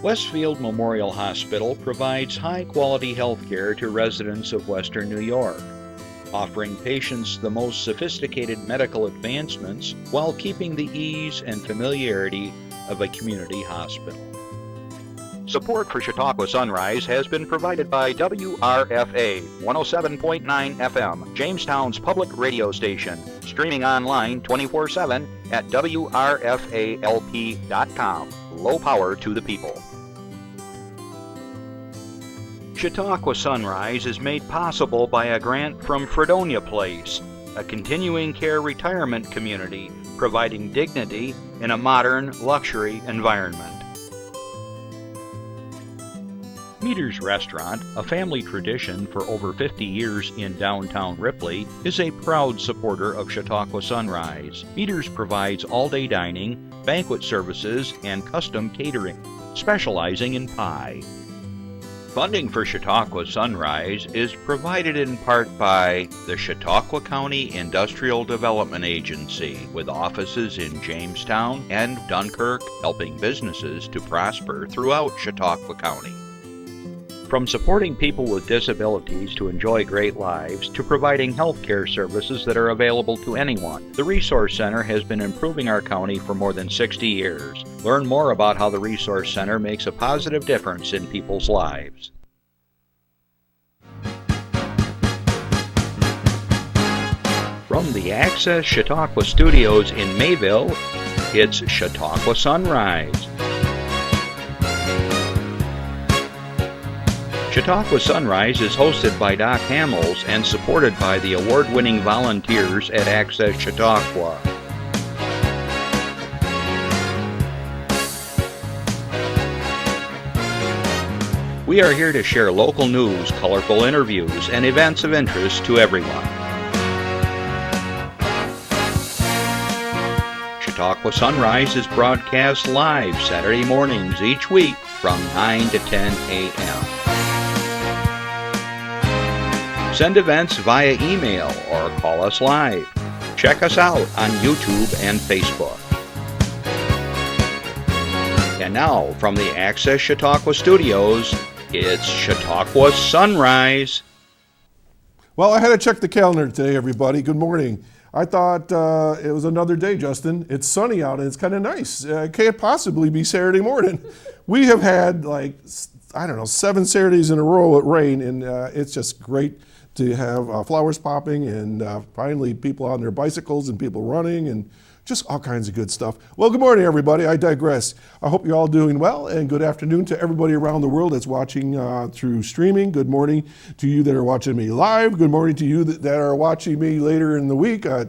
Westfield Memorial Hospital provides high-quality health care to residents of Western New York, offering patients the most sophisticated medical advancements while keeping the ease and familiarity of a community hospital. Support for Chautauqua Sunrise has been provided by WRFA 107.9 FM, Jamestown's public radio station, streaming online 24/7 at WRFALP.com. Low power to the people. Chautauqua Sunrise is made possible by a grant from Fredonia Place, a continuing care retirement community providing dignity in a modern luxury environment. Meter's Restaurant, a family tradition for over 50 years in downtown Ripley, is a proud supporter of Chautauqua Sunrise. Meter's provides all-day dining, banquet services, and custom catering, specializing in pie. Funding for Chautauqua Sunrise is provided in part by the Chautauqua County Industrial Development Agency, with offices in Jamestown and Dunkirk, helping businesses to prosper throughout Chautauqua County. From supporting people with disabilities to enjoy great lives to providing health care services that are available to anyone, the Resource Center has been improving our county for more than 60 years. Learn more about how the Resource Center makes a positive difference in people's lives. From the Access Chautauqua Studios in Mayville, it's Chautauqua Sunrise. Chautauqua Sunrise is hosted by Doc Hamels and supported by the award-winning volunteers at Access Chautauqua. We are here to share local news, colorful interviews, and events of interest to everyone. Chautauqua Sunrise is broadcast live Saturday mornings each week from 9 to 10 a.m. Send events via email or call us live. Check us out on YouTube and Facebook. And now, from the Access Chautauqua Studios, it's Chautauqua Sunrise. Well, I had to check the calendar today, everybody. Good morning. I thought it was another day, Justin. It's sunny out and it's kind of nice. It can't possibly be Saturday morning. We have had 7 Saturdays in a row with rain, and it's just great to have flowers popping and finally people on their bicycles and people running and just all kinds of good stuff. Well, good morning, everybody. I digress. I hope you're all doing well, and good afternoon to everybody around the world that's watching through streaming. Good morning to you that are watching me live. Good morning to you that are watching me later in the week. I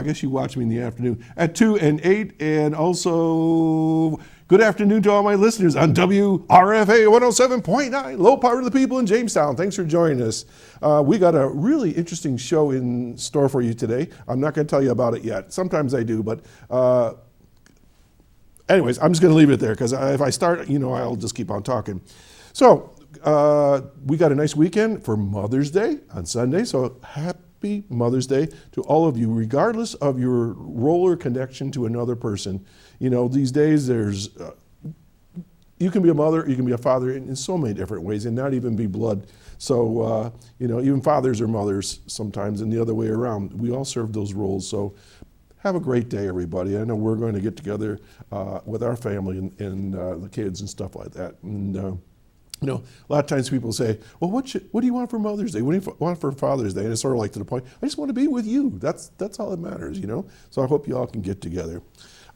guess you watch me in the afternoon at 2 and 8, and also good afternoon to all my listeners on WRFA 107.9, low power to the people in Jamestown. Thanks for joining us. We got a really interesting show in store for you today. I'm not going to tell you about it yet. Sometimes I do, but anyways, I'm just going to leave it there because if I start, I'll just keep on talking. So we got a nice weekend for Mother's Day on Sunday, so happy Mother's Day to all of you, regardless of your role or connection to another person. These days you can be a mother, you can be a father in so many different ways and not even be blood. So, even fathers are mothers sometimes and the other way around. We all serve those roles. So have a great day, everybody. I know we're going to get together with our family and the kids and stuff like that. And, a lot of times people say, well, what do you want for Mother's Day? What do you want for Father's Day? And it's sort of like to the point, I just want to be with you. That's all that matters, So I hope you all can get together.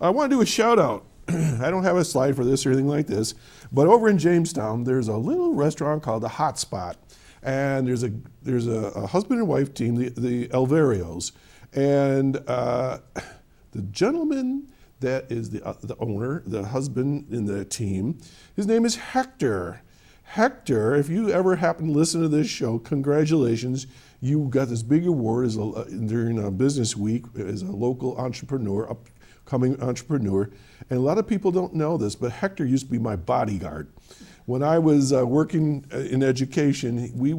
I want to do a shout out. I don't have a slide for this or anything like this, but over in Jamestown, there's a little restaurant called the Hot Spot. And there's a husband and wife team, the Alvarios. And the gentleman that is the owner, the husband in the team, his name is Hector. Hector, if you ever happen to listen to this show, congratulations. You got this big award during a business week as a local entrepreneur, upcoming entrepreneur. And a lot of people don't know this, but Hector used to be my bodyguard. When I was working in education, we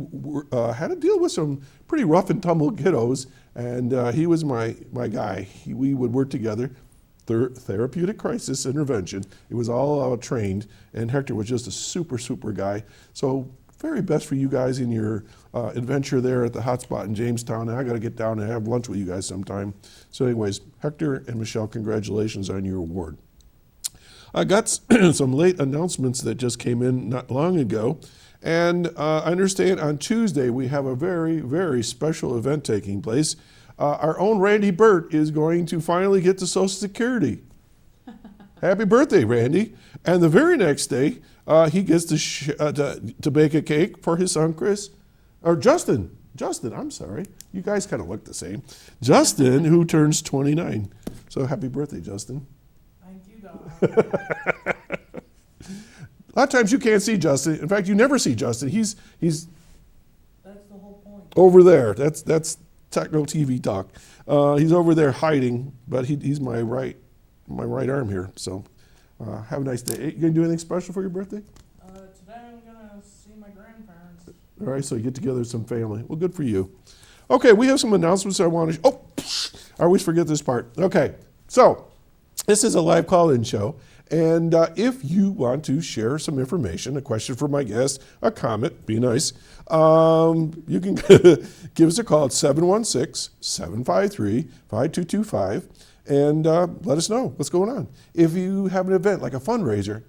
had to deal with some pretty rough and tumble kiddos, and he was my guy. We would work together. therapeutic crisis intervention. It was all trained, and Hector was just a super, super guy. So very best for you guys in your adventure there at the hotspot in Jamestown. And I got to get down and have lunch with you guys sometime. So anyways, Hector and Michelle, congratulations on your award. I got some late announcements that just came in not long ago. And I understand on Tuesday we have a very, very special event taking place. Our own Randy Burt is going to finally get to Social Security. Happy birthday, Randy. And the very next day, he gets to bake a cake for his son, Chris. Or Justin, I'm sorry. You guys kind of look the same. Justin, who turns 29. So happy birthday, Justin. Thank you, Doc. A lot of times you can't see Justin. In fact, you never see Justin. He's That's the whole point. over there. That's techno TV talk. He's over there hiding, but he's my right arm here. So have a nice day. You gonna do anything special for your birthday? Today I'm gonna see my grandparents. All right, so you get together with some family. Well, good for you. Okay, we have some announcements I want to. I always forget this part. Okay, so this is a live call-in show. And if you want to share some information, a question for my guest, a comment, be nice, you can give us a call at 716-753-5225 and let us know what's going on. If you have an event like a fundraiser,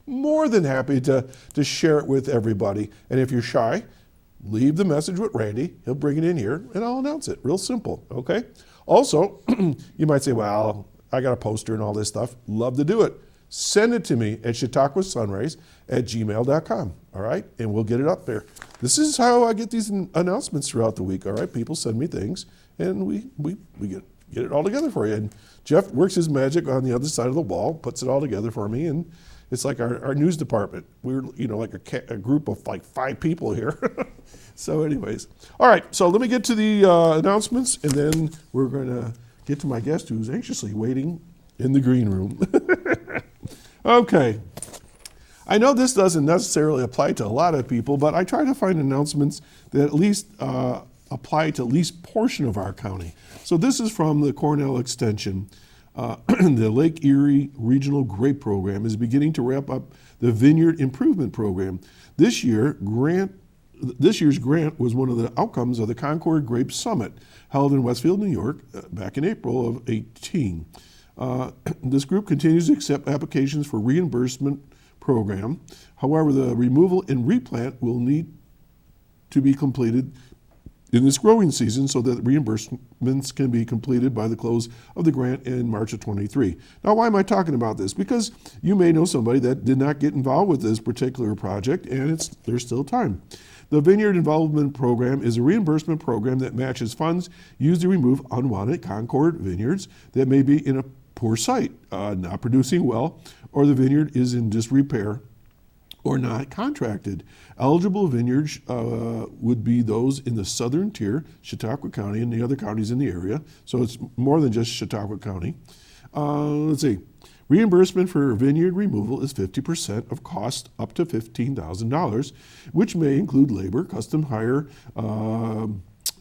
more than happy to share it with everybody. And if you're shy, leave the message with Randy. He'll bring it in here and I'll announce it. Real simple, okay? Also, you might say, well, I got a poster and all this stuff. Love to do it. Send it to me at chautauquasunrise@gmail.com, all right? And we'll get it up there. This is how I get these announcements throughout the week, all right? People send me things, and we get it all together for you. And Jeff works his magic on the other side of the wall, puts it all together for me, and it's like our news department. We're, like a group of like 5 people here. So anyways, all right, so let me get to the announcements, and then we're going to get to my guest who's anxiously waiting in the green room. Okay. I know this doesn't necessarily apply to a lot of people, but I try to find announcements that at least apply to at least portion of our county. So this is from the Cornell Extension. The Lake Erie Regional Grape Program is beginning to wrap up the Vineyard Improvement Program. This year's grant was one of the outcomes of the Concord Grape Summit held in Westfield, New York, back in April of 2018. This group continues to accept applications for reimbursement program. However, the removal and replant will need to be completed in this growing season so that reimbursements can be completed by the close of the grant in March of 23. Now, why am I talking about this? Because you may know somebody that did not get involved with this particular project, and there's still time. The Vineyard Involvement Program is a reimbursement program that matches funds used to remove unwanted Concord vineyards that may be in a poor site, not producing well, or the vineyard is in disrepair or not contracted. Eligible vineyards would be those in the southern tier, Chautauqua County, and the other counties in the area. So it's more than just Chautauqua County. Let's see. Reimbursement for vineyard removal is 50% of cost up to $15,000, which may include labor, custom hire,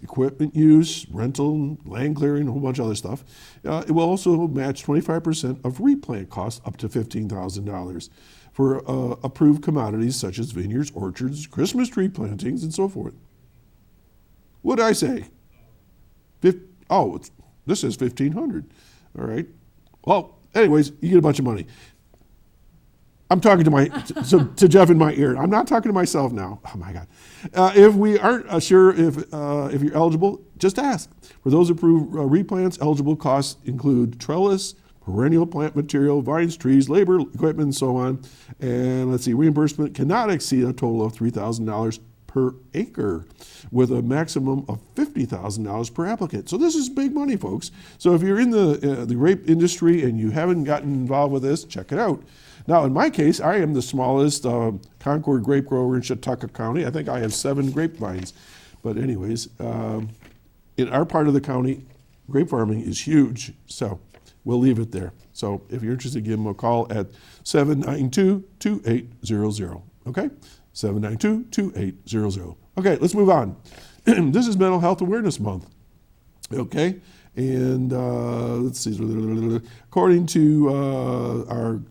equipment use, rental, land clearing, a whole bunch of other stuff. It will also match 25% of replant costs up to $15,000 for approved commodities such as vineyards, orchards, Christmas tree plantings, and so forth. What did I say? This is $1,500. All right. Well, anyways, you get a bunch of money. I'm talking to Jeff in my ear. I'm not talking to myself now. Oh my God! If we aren't sure if you're eligible, just ask. For those approved replants, eligible costs include trellis, perennial plant material, vines, trees, labor, equipment, and so on. And let's see, reimbursement cannot exceed a total of $3,000 per acre, with a maximum of $50,000 per applicant. So this is big money, folks. So if you're in the grape industry and you haven't gotten involved with this, check it out. Now, in my case, I am the smallest Concord grape grower in Chautauqua County. I think I have 7 grapevines. But anyways, in our part of the county, grape farming is huge. So we'll leave it there. So if you're interested, give them a call at 792-2800. Okay? 792-2800. Okay, let's move on. This is Mental Health Awareness Month. Okay? And let's see, according to our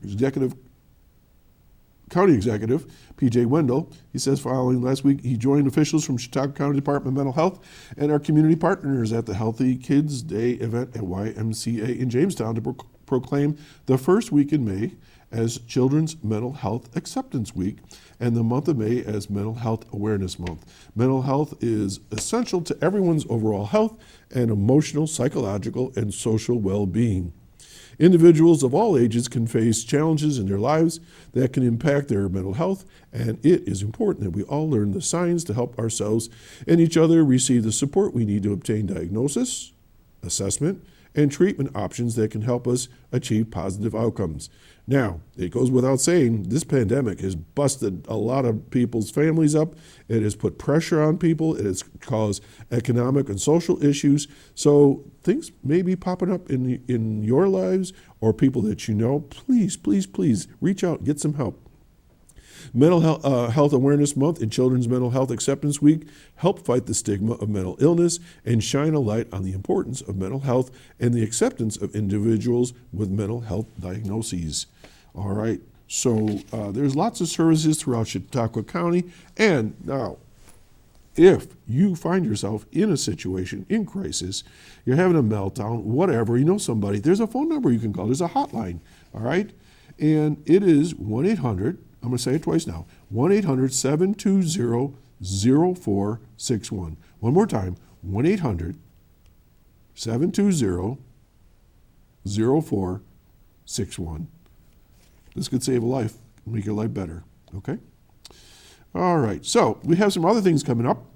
county executive, P.J. Wendell, he says following last week, he joined officials from Chautauqua County Department of Mental Health and our community partners at the Healthy Kids Day event at YMCA in Jamestown to proclaim the first week in May as Children's Mental Health Acceptance Week and the month of May as Mental Health Awareness Month. Mental health is essential to everyone's overall health and emotional, psychological, and social well-being. Individuals of all ages can face challenges in their lives that can impact their mental health, and it is important that we all learn the signs to help ourselves and each other receive the support we need to obtain diagnosis, assessment, and treatment options that can help us achieve positive outcomes. Now, it goes without saying, this pandemic has busted a lot of people's families up. It has put pressure on people. It has caused economic and social issues. So things may be popping up in your lives or people that you know. Please, please, please reach out, get some help. Mental Health Awareness Month and Children's Mental Health Acceptance Week help fight the stigma of mental illness and shine a light on the importance of mental health and the acceptance of individuals with mental health diagnoses. All right, so there's lots of services throughout Chautauqua County. And now, if you find yourself in a situation, in crisis, you're having a meltdown, whatever, you know somebody, there's a phone number you can call. There's a hotline, all right? And it is 1-800, I'm going to say it twice now, 1-800-720-0461. One more time, 1-800-720-0461. This could save a life, make your life better, okay? All right, so we have some other things coming up.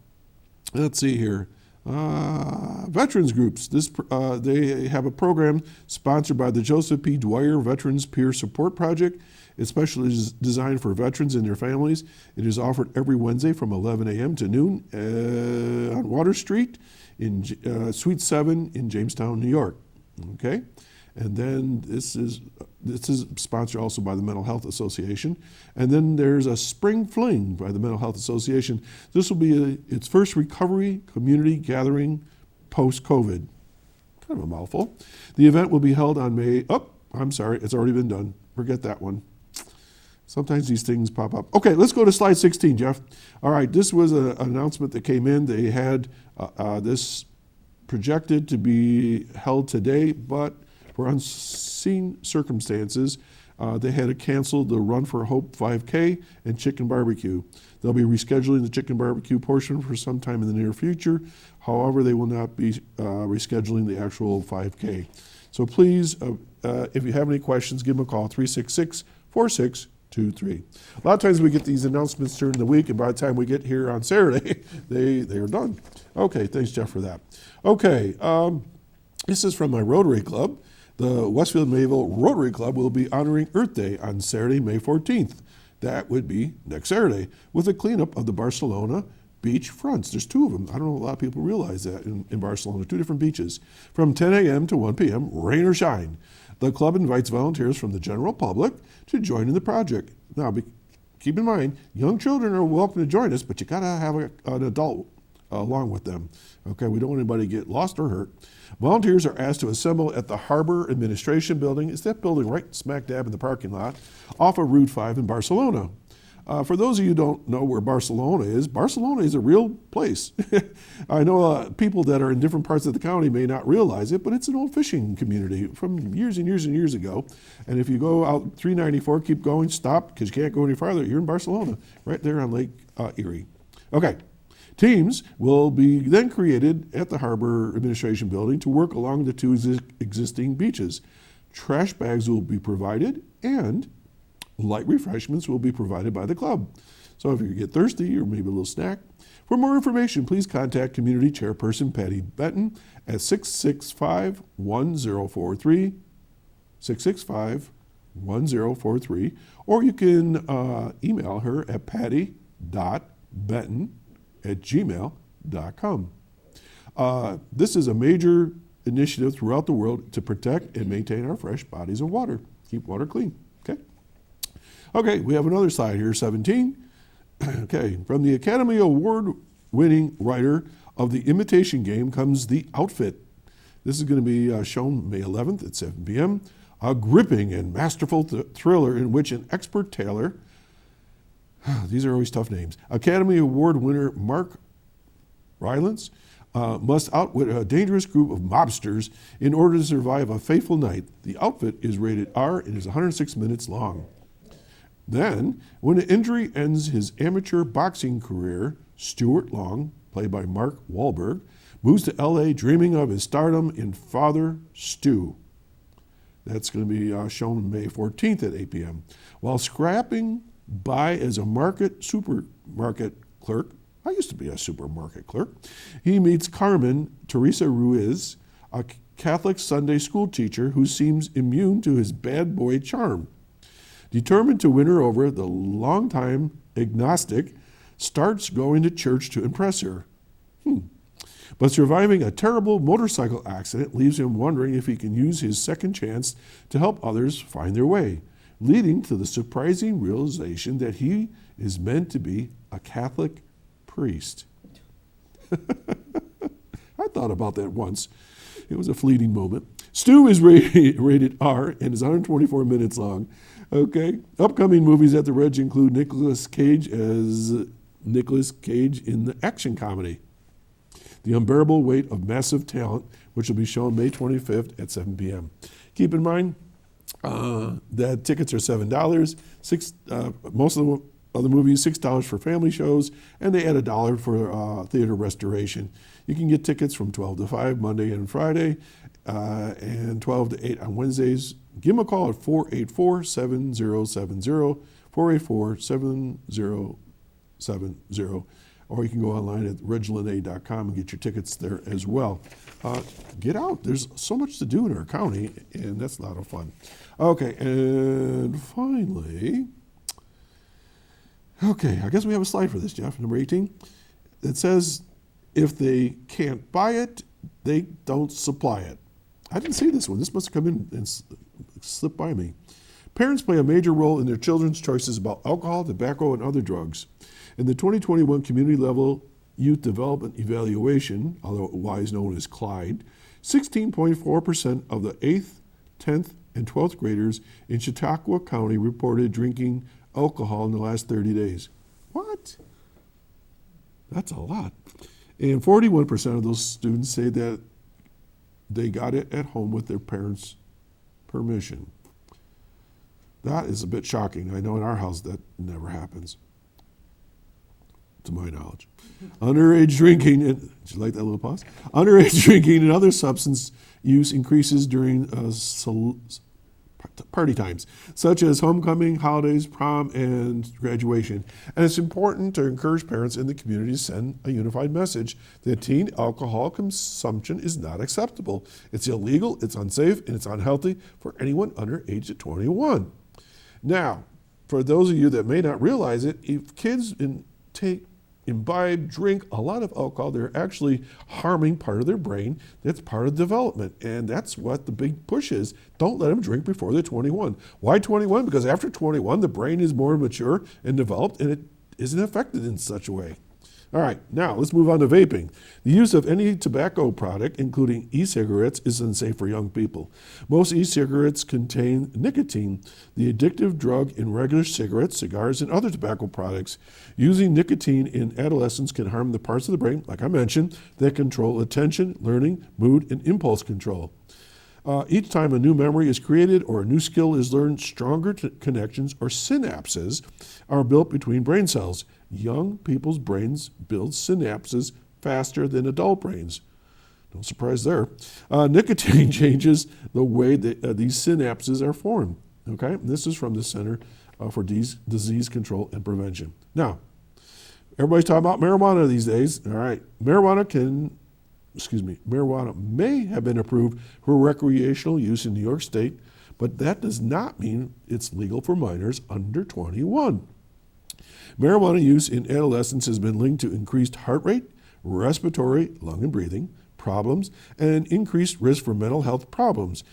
Let's see here. Veterans groups. They have a program sponsored by the Joseph P. Dwyer Veterans Peer Support Project. It's specially designed for veterans and their families. It is offered every Wednesday from 11 a.m. to noon on Water Street in Suite 7 in Jamestown, New York. Okay, and then this is sponsored also by the Mental Health Association. And then there's a Spring Fling by the Mental Health Association. This will be its first recovery community gathering post-COVID. Kind of a mouthful. The event will be held on May, it's already been done. Forget that one. Sometimes these things pop up. Okay, let's go to slide 16, Jeff. All right, this was an announcement that came in. They had this projected to be held today, but for unforeseen circumstances, they had to cancel the Run for Hope 5K and Chicken Barbecue. They'll be rescheduling the Chicken Barbecue portion for some time in the near future. However, they will not be rescheduling the actual 5K. So please, if you have any questions, give them a call, 366-4623. A lot of times we get these announcements during the week, and by the time we get here on Saturday, they are done. Okay, thanks, Jeff, for that. Okay, this is from my Rotary Club. The Westfield Mayville Rotary Club will be honoring Earth Day on Saturday, May 14th. That would be next Saturday, with a cleanup of the Barcelona beach fronts. There's two of them. I don't know if a lot of people realize that in Barcelona, two different beaches. From 10 a.m. to 1 p.m., rain or shine. The club invites volunteers from the general public to join in the project. Now, keep in mind, young children are welcome to join us, but you gotta have an adult along with them. Okay, we don't want anybody to get lost or hurt. Volunteers are asked to assemble at the Harbor Administration Building. It's that building right smack dab in the parking lot off of Route 5 in Barcelona. For those of you who don't know where Barcelona is a real place. I know people that are in different parts of the county may not realize it, but it's an old fishing community from years and years and years ago. And if you go out 394, keep going, stop, because you can't go any farther, you're in Barcelona, right there on Lake Erie. Okay. Teams will be then created at the Harbor Administration Building to work along the two existing beaches. Trash bags will be provided and light refreshments will be provided by the club. So if you get thirsty or maybe a little snack, for more information, please contact Community Chairperson Patty Benton at 665-1043, 665-1043, or you can email her at patty.benton@gmail.com. This is a major initiative throughout the world to protect and maintain our fresh bodies of water, keep water clean. Okay, we have another slide here, 17. Okay, from the Academy Award-winning writer of The Imitation Game comes The Outfit. This is going to be shown May 11th at 7 p.m. A gripping and masterful thriller in which an expert tailor, these are always tough names, Academy Award winner Mark Rylance must outwit a dangerous group of mobsters in order to survive a fateful night. The outfit is rated R and is 106 minutes long. Then, when an injury ends his amateur boxing career, Stuart Long, played by Mark Wahlberg, moves to L.A. dreaming of his stardom in Father Stu. That's going to be shown May 14th at 8 p.m. While scrapping by as a supermarket clerk, I used to be a supermarket clerk, he meets Carmen Teresa Ruiz, a Catholic Sunday school teacher who seems immune to his bad boy charm. Determined to win her over, the longtime agnostic starts going to church to impress her. But surviving a terrible motorcycle accident leaves him wondering if he can use his second chance to help others find their way, leading to the surprising realization that he is meant to be a Catholic priest. I thought about that once. It was a fleeting moment. Stu is rated R and is 124 minutes long. Okay. Upcoming movies at the Reg include Nicolas Cage as Nicolas Cage in the action comedy The Unbearable Weight of Massive Talent, which will be shown May 25th at 7 p.m. Keep in mind that tickets are $7. Most of the other movies, $6 for family shows, and they add $1 for theater restoration. You can get tickets from 12 to 5 Monday and Friday, and 12 to 8 on Wednesdays. Give them a call at 484-7070, 484-7070, or you can go online at reglina.com and get your tickets there as well. Get out. There's so much to do in our county, and that's a lot of fun. Okay, and finally, I guess we have a slide for this, Jeff, number 18. It says, if they can't buy it, they don't supply it. I didn't see this one. This must have come in and slipped by me. Parents play a major role in their children's choices about alcohol, tobacco, and other drugs. In the 2021 Community Level Youth Development Evaluation, otherwise known as CLIDE, 16.4% of the 8th, 10th, and 12th graders in Chautauqua County reported drinking alcohol in the last 30 days. What? That's a lot. And 41% of those students say that they got it at home with their parents' permission. That is a bit shocking. I know in our house that never happens, to my knowledge. Underage drinking, did you like that little pause? Underage drinking and other substance use increases during party times, such as homecoming, holidays, prom, and graduation. And it's important to encourage parents in the community to send a unified message that teen alcohol consumption is not acceptable. It's illegal, it's unsafe, and it's unhealthy for anyone under age of 21. Now, for those of you that may not realize it, if kids imbibe, drink a lot of alcohol, they're actually harming part of their brain that's part of development. And that's what the big push is. Don't let them drink before they're 21. Why 21? Because after 21, the brain is more mature and developed, and it isn't affected in such a way. All right, now let's move on to vaping. The use of any tobacco product, including e-cigarettes, is unsafe for young people. Most e-cigarettes contain nicotine, the addictive drug in regular cigarettes, cigars, and other tobacco products. Using nicotine in adolescence can harm the parts of the brain, like I mentioned, that control attention, learning, mood, and impulse control. Each time a new memory is created or a new skill is learned, stronger connections or synapses are built between brain cells. Young people's brains build synapses faster than adult brains. No surprise there. Nicotine changes the way that these synapses are formed. Okay, and this is from the Center for Disease Control and Prevention. Now, everybody's talking about marijuana these days. All right, marijuana may have been approved for recreational use in New York State, but that does not mean it's legal for minors under 21. Marijuana use in adolescence has been linked to increased heart rate, respiratory, lung and breathing problems, and increased risk for mental health problems.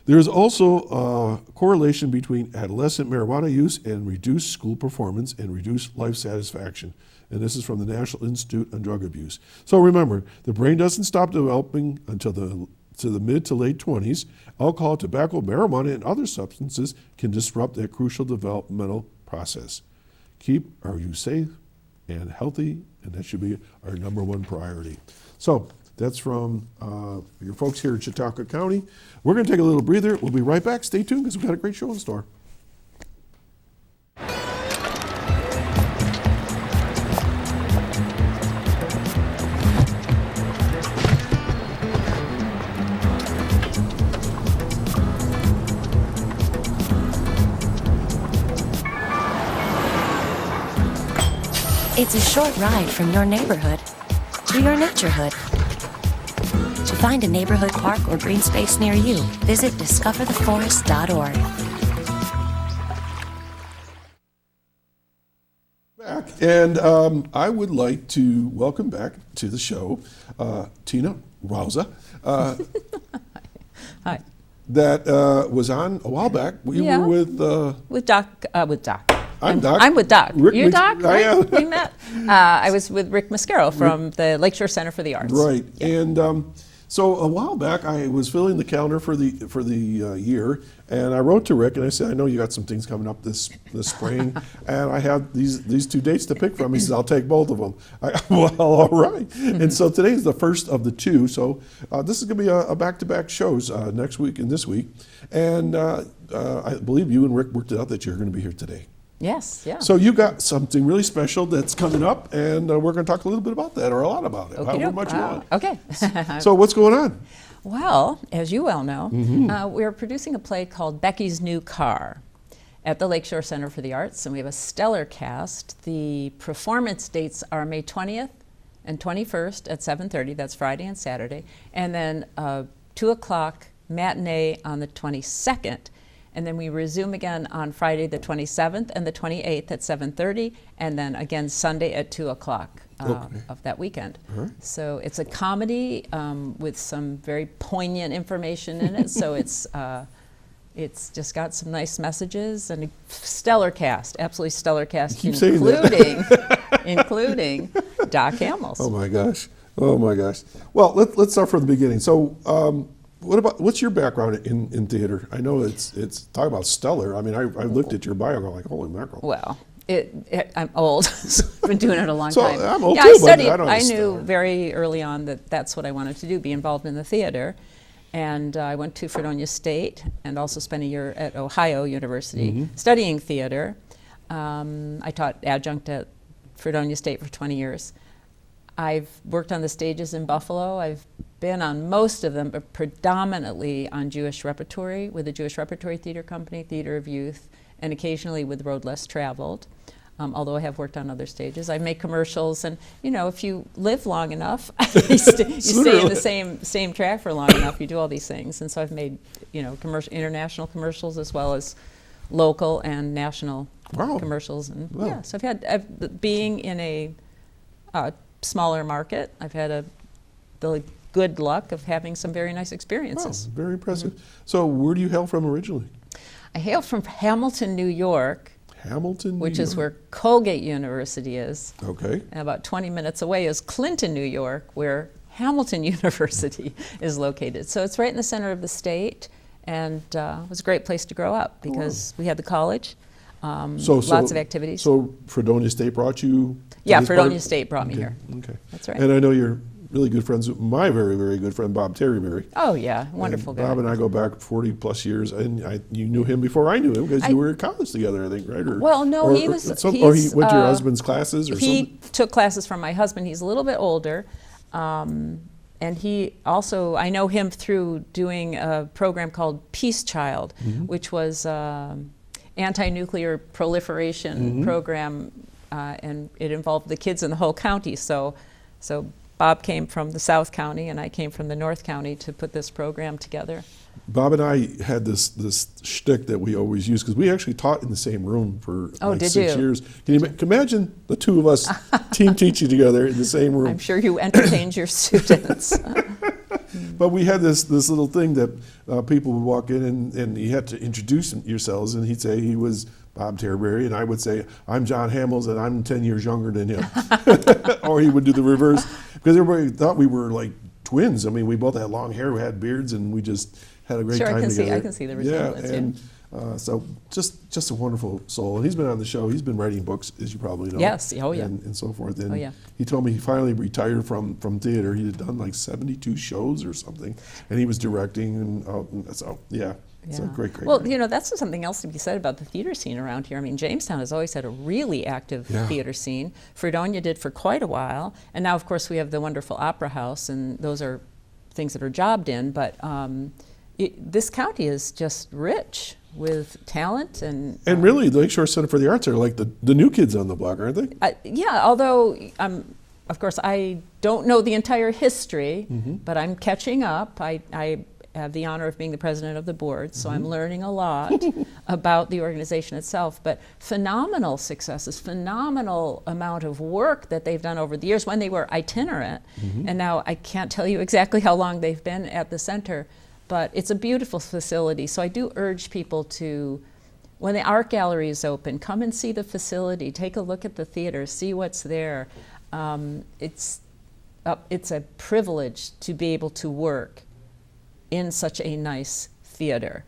There is also a correlation between adolescent marijuana use and reduced school performance and reduced life satisfaction. And this is from the National Institute on Drug Abuse. So remember, the brain doesn't stop developing until the to the mid to late 20s, alcohol, tobacco, marijuana, and other substances can disrupt that crucial developmental process. Are you safe and healthy? And that should be our number one priority. So that's from your folks here in Chautauqua County. We're going to take a little breather. We'll be right back. Stay tuned because we've got a great show in store. It's a short ride from your neighborhood to your naturehood. To find a neighborhood park or green space near you, visit discovertheforest.org. Back, and I would like to welcome back to the show Tina Rausa. Hi. That was on a while back. You were with Doc. I'm Doc. I'm with Doc. Rick You're Doc, I right? am. We met. I was with Rick Mascaro from the Lakeshore Center for the Arts. Right, Yeah. and so a while back I was filling the calendar for the year, and I wrote to Rick and I said, I know you got some things coming up this spring, and I have these two dates to pick from. He says, I'll take both of them. Well, all right. And so today is the first of the two. So this is going to be a back-to-back shows next week and this week, and I believe you and Rick worked it out that you're going to be here today. Yes, yeah. So you got something really special that's coming up, and we're going to talk a little bit about that, or a lot about it, however much you want. Okay. So what's going on? Well, as you well know, we're producing a play called Becky's New Car at the Lakeshore Center for the Arts, and we have a stellar cast. The performance dates are May 20th and 21st at 7:30. That's Friday and Saturday. And then 2 o'clock matinee on the 22nd. And then we resume again on Friday the 27th and the 28th at 7:30, and then again Sunday at 2 o'clock of that weekend. So it's a comedy with some very poignant information in it. So it's just got some nice messages and a stellar cast, absolutely stellar cast, including Doc Hamels. Oh my gosh! Oh my gosh! Well, let's start from the beginning. So. What's your background in theater? I know it's talk about stellar. I mean, I looked at your bio and I'm like, holy mackerel. Well, I'm old. So I've been doing it a long So time. I'm old yeah, too, I but studied. I don't I know knew stellar. very early on that that's what I wanted to do, be involved in the theater. And I went to Fredonia State and also spent a year at Ohio University studying theater. I taught adjunct at Fredonia State for 20 years. I've worked on the stages in Buffalo. I've been on most of them, but predominantly on Jewish repertory with the Jewish Repertory Theater Company, Theater of Youth, and occasionally with Road Less Traveled, although I have worked on other stages. I make commercials, and if you live long enough, you stay in the same track for long enough, you do all these things. And so I've made international commercials as well as local and national commercials. And so I've had, being in a smaller market, I've had the good luck of having some very nice experiences. Wow, very impressive. So where do you hail from originally? I hail from Hamilton, New York. Hamilton, which New is York. where Colgate University is. Okay. And about 20 minutes away is Clinton, New York, where Hamilton University is located. So it's right in the center of the state, and it was a great place to grow up because we had the college, lots of activities. So Fredonia State brought you? Yeah, Fredonia State brought me here. Okay. That's right. And I know you're really good friends with my very, very good friend, Bob Terryberry. Oh, yeah, wonderful And guy. Bob and I go back 40 plus years, and you knew him before I knew him because you were at college together, I think, right? Well, no, he was. Or he went to your husband's classes or he something? took classes from my husband. He's a little bit older. And he also, I know him through doing a program called Peace Child, which was anti-nuclear proliferation program, and it involved the kids in the whole county. So Bob came from the South County, and I came from the North County to put this program together. Bob and I had this shtick that we always use because we actually taught in the same room for like did 6 you? years. Can you imagine the two of us team teaching together in the same room? I'm sure you entertained your students. But we had this little thing that people would walk in and you had to introduce yourselves, and he'd say he was Bob Terryberry, and I would say I'm John Hamels, and I'm 10 years younger than him. Or he would do the reverse because everybody thought we were like twins. I mean, we both had long hair, we had beards, and we just had a great Sure, time together. I can see the resemblance. Yeah, and so just a wonderful soul. And he's been on the show. He's been writing books, as you probably know. Yes. Oh, yeah. And so forth. And Oh, yeah. he told me he finally retired from theater. He had done like 72 shows or something, and he was directing. And so, yeah. So great. Well, great. you know, that's something else to be said about the theater scene around here. I mean, Jamestown has always had a really active theater scene. Fredonia did for quite a while, and now, of course, we have the wonderful Opera House, and those are things that are jobbed in. But this county is just rich with talent and really, the Lakeshore Center for the Arts are like the new kids on the block, aren't they? yeah. Although, of course, I don't know the entire history, but I'm catching up. I have the honor of being the president of the board, so I'm learning a lot about the organization itself. But phenomenal successes, phenomenal amount of work that they've done over the years when they were itinerant. And now I can't tell you exactly how long they've been at the center, but it's a beautiful facility. So I do urge people to, when the art gallery is open, come and see the facility, take a look at the theater, see what's there. It's a privilege to be able to work in such a nice theater.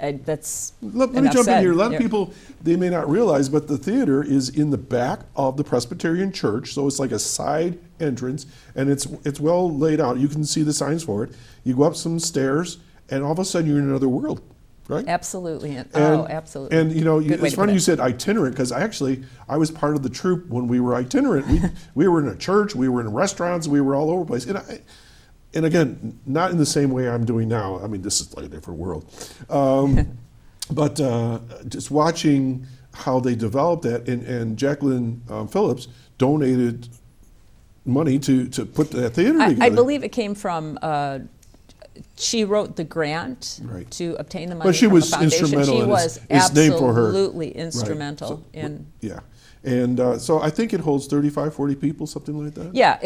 That's Let me enough jump said. in here. A lot of Yeah. people, they may not realize, but the theater is in the back of the Presbyterian Church, so it's like a side entrance, and it's well laid out. You can see the signs for it. You go up some stairs, and all of a sudden you're in another world, right? Absolutely. And, Absolutely. And you know, Good way it's to put funny it. you said itinerant, because I was part of the troupe when we were itinerant. We were in a church, we were in restaurants, we were all over the place. And again, not in the same way I'm doing now. I mean, this is like a different world. But just watching how they developed that, and Jacqueline Phillips donated money to put that theater together. I believe it came from, she wrote the grant Right. to obtain the money But she from was a foundation. instrumental, She and was it's named for her. absolutely Right. instrumental So, in. yeah. And so I think it holds 35, 40 people, something like that. Yeah,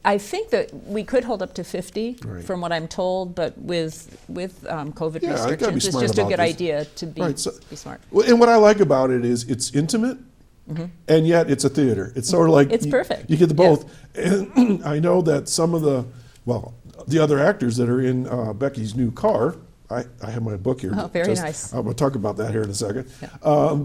I think that we could hold up to 50, Right. from what I'm told, but with COVID Yeah, I gotta be restrictions, it's smart just a about good this. idea to be, Right, so- be smart. Well, and what I like about it is it's intimate, and yet it's a theater. It's sort of like It's perfect. You get the Yeah. both. And I know that some of the other actors that are in Becky's new car. I have my book here. Oh, very nice. I'm going to talk about that here in a second. Yeah.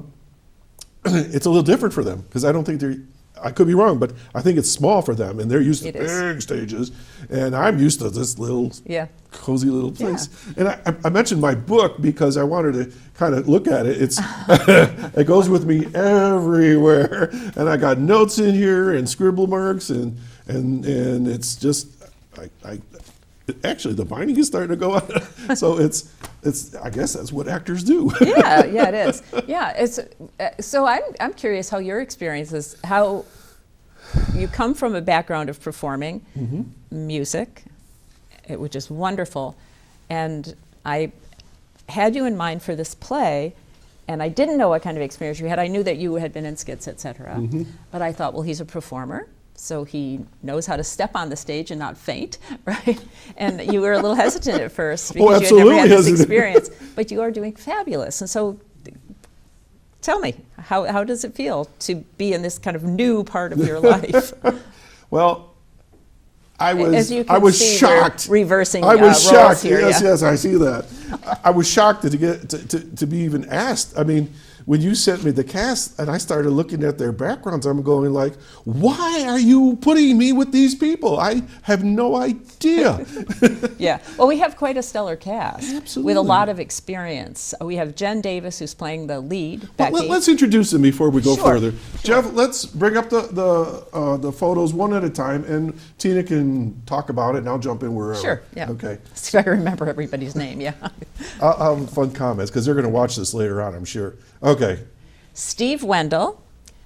It's a little different for them because I don't think they're. I could be wrong, but I think it's small for them, and they're used to It is. big stages, and I'm used to this little Yeah. cozy little place. And I mentioned my book because I wanted to kind of look at it. It's it goes with me everywhere, and I got notes in here and scribble marks, and it's just actually the binding is starting to go on. So it's I guess that's what actors do. Yeah, it is. Yeah, it's so I'm curious how your experience is. How you come from a background of performing music, which is wonderful, and I had you in mind for this play, and I didn't know what kind of experience you had. I knew that you had been in skits, etc. But I thought, well, he's a performer, so he knows how to step on the stage and not faint, right? And you were a little hesitant at first because you had never had this hesitant. experience, but you are doing fabulous. And so tell me, how does it feel to be in this kind of new part of your life? Well, I As you can was see, shocked. we're reversing I was roles shocked. here, Yes, yeah. yes, I see that. I was shocked to be even asked. I mean, when you sent me the cast and I started looking at their backgrounds, I'm going like, why are you putting me with these people? I have no idea. Yeah. Well, we have quite a stellar cast with Absolutely. a lot of experience. We have Jen Davis, who's playing the lead, Well, Becky. let's introduce them before we go Sure, further. Jeff, let's bring up the photos one at a time, and Tina can talk about it, and I'll jump in wherever. Sure, yeah. Okay. So I remember everybody's name, yeah. I'll have fun comments because they're going to watch this later on, I'm sure. Okay. Steve Wendell,